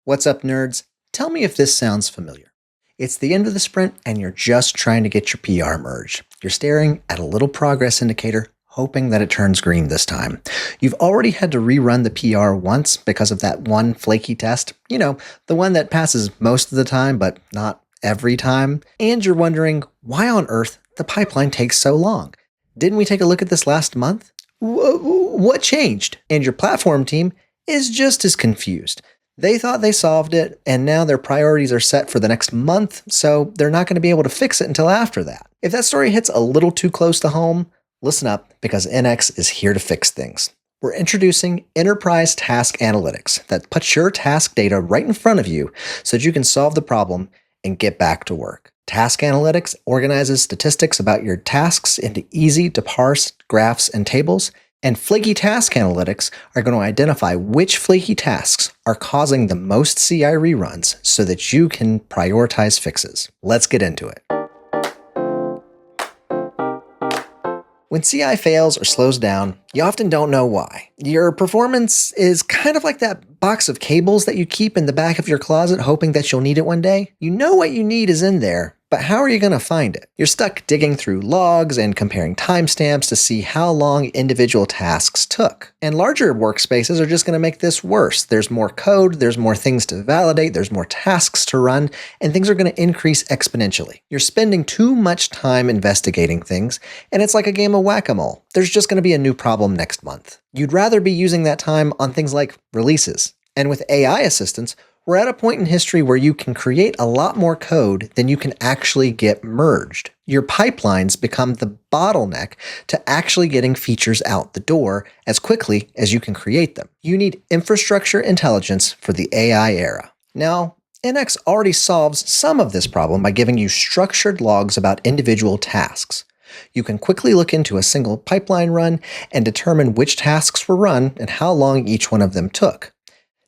What's up, nerds? Tell me if this sounds familiar. It's the end of the sprint and you're just trying to get your PR merged. You're staring at a little progress indicator, hoping that it turns green this time. You've already had to rerun the PR once because of that one flaky test. The one that passes most of the time, but not every time. And you're wondering why on earth the pipeline takes so long. Didn't we take a look at this last month? What changed? And your platform team is just as confused. They thought they solved it, and now their priorities are set for the next month, so they're not going to be able to fix it until after that. If that story hits a little too close to home, listen up, because NX is here to fix things. We're introducing Enterprise Task Analytics that puts your task data right in front of you so that you can solve the problem and get back to work. Task Analytics organizes statistics about your tasks into easy-to-parse graphs and tables, and Flaky Task Analytics are going to identify which flaky tasks are causing the most CI reruns so that you can prioritize fixes. Let's get into it. When CI fails or slows down, you often don't know why. Your performance is kind of like that box of cables that you keep in the back of your closet hoping that you'll need it one day. You know what you need is in there, but how are you going to find it? You're stuck digging through logs and comparing timestamps to see how long individual tasks took. And larger workspaces are just going to make this worse. There's more code, there's more things to validate, there's more tasks to run, and things are going to increase exponentially. You're spending too much time investigating things, and it's like a game of whack-a-mole. There's just going to be a new problem next month. You'd rather be using that time on things like releases. And with AI assistance, we're at a point in history where you can create a lot more code than you can actually get merged. Your pipelines become the bottleneck to actually getting features out the door as quickly as you can create them. You need infrastructure intelligence for the AI era. Now, NX already solves some of this problem by giving you structured logs about individual tasks. You can quickly look into a single pipeline run and determine which tasks were run and how long each one of them took.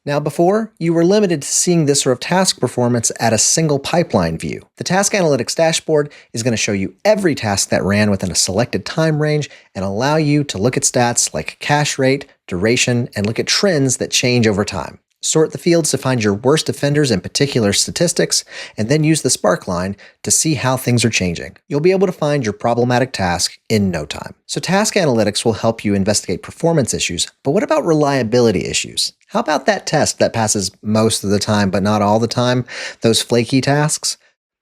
Now before, you were limited to seeing this sort of task performance at a single pipeline view. The Task Analytics dashboard is going to show you every task that ran within a selected time range and allow you to look at stats like cache rate, duration, and look at trends that change over time. Sort the fields to find your worst offenders in particular statistics, and then use the Spark line to see how things are changing. You'll be able to find your problematic task in no time. So Task Analytics will help you investigate performance issues, but what about reliability issues? How about that test that passes most of the time but not all the time? Those flaky tasks?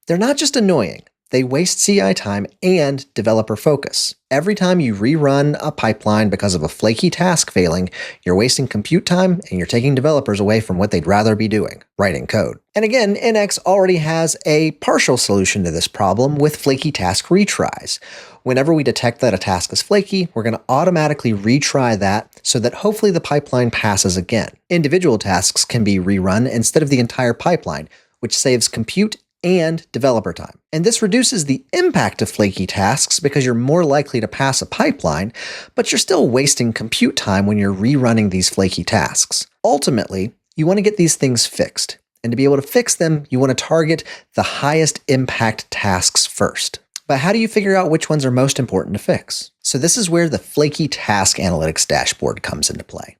They're not just annoying. They waste CI time and developer focus. Every time you rerun a pipeline because of a flaky task failing, you're wasting compute time and you're taking developers away from what they'd rather be doing, writing code. And again, NX already has a partial solution to this problem with flaky task retries. Whenever we detect that a task is flaky, we're going to automatically retry that so that hopefully the pipeline passes again. Individual tasks can be rerun instead of the entire pipeline, which saves compute and developer time. And this reduces the impact of flaky tasks because you're more likely to pass a pipeline, but you're still wasting compute time when you're rerunning these flaky tasks. Ultimately, you want to get these things fixed. And to be able to fix them, you want to target the highest impact tasks first. But how do you figure out which ones are most important to fix? So this is where the Flaky Task Analytics dashboard comes into play.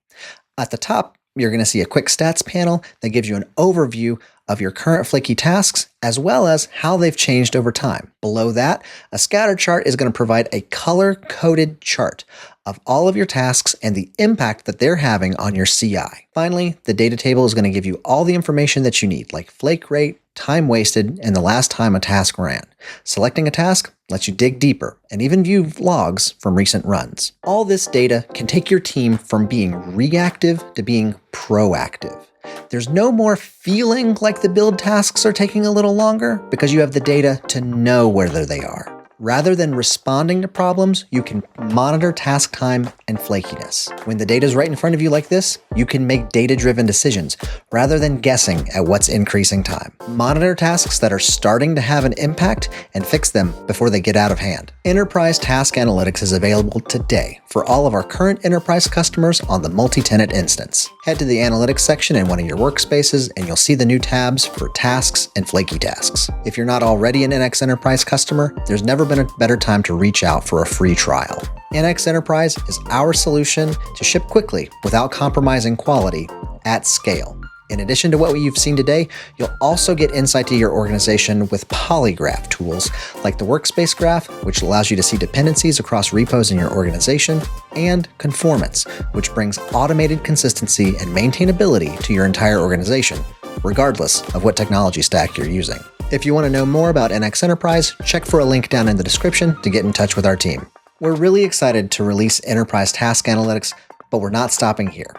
At the top, you're going to see a quick stats panel that gives you an overview of your current flaky tasks, as well as how they've changed over time. Below that, a scatter chart is going to provide a color-coded chart of all of your tasks and the impact that they're having on your CI. Finally, the data table is going to give you all the information that you need, like flake rate, time wasted, and the last time a task ran. Selecting a task lets you dig deeper and even view logs from recent runs. All this data can take your team from being reactive to being proactive. There's no more feeling like the build tasks are taking a little longer because you have the data to know whether they are. Rather than responding to problems, you can monitor task time and flakiness. When the data is right in front of you like this, you can make data-driven decisions rather than guessing at what's increasing time. Monitor tasks that are starting to have an impact and fix them before they get out of hand. Enterprise Task Analytics is available today for all of our current enterprise customers on the multi-tenant instance. Head to the analytics section in one of your workspaces and you'll see the new tabs for tasks and flaky tasks. If you're not already an NX Enterprise customer, there's never been a better time to reach out for a free trial. NX Enterprise is our solution to ship quickly without compromising quality at scale. In addition to what you've seen today, you'll also get insight to your organization with polygraph tools like the Workspace Graph, which allows you to see dependencies across repos in your organization, and Conformance, which brings automated consistency and maintainability to your entire organization, regardless of what technology stack you're using. If you want to know more about NX Enterprise, check for a link down in the description to get in touch with our team. We're really excited to release Enterprise Task Analytics, but we're not stopping here.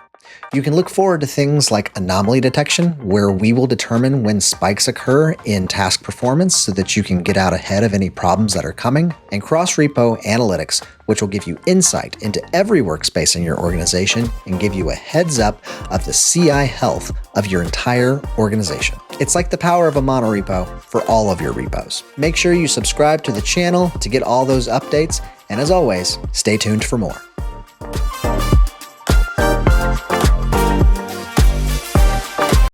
You can look forward to things like anomaly detection, where we will determine when spikes occur in task performance so that you can get out ahead of any problems that are coming, and cross-repo analytics, which will give you insight into every workspace in your organization and give you a heads up of the CI health of your entire organization. It's like the power of a monorepo for all of your repos. Make sure you subscribe to the channel to get all those updates, and as always, stay tuned for more.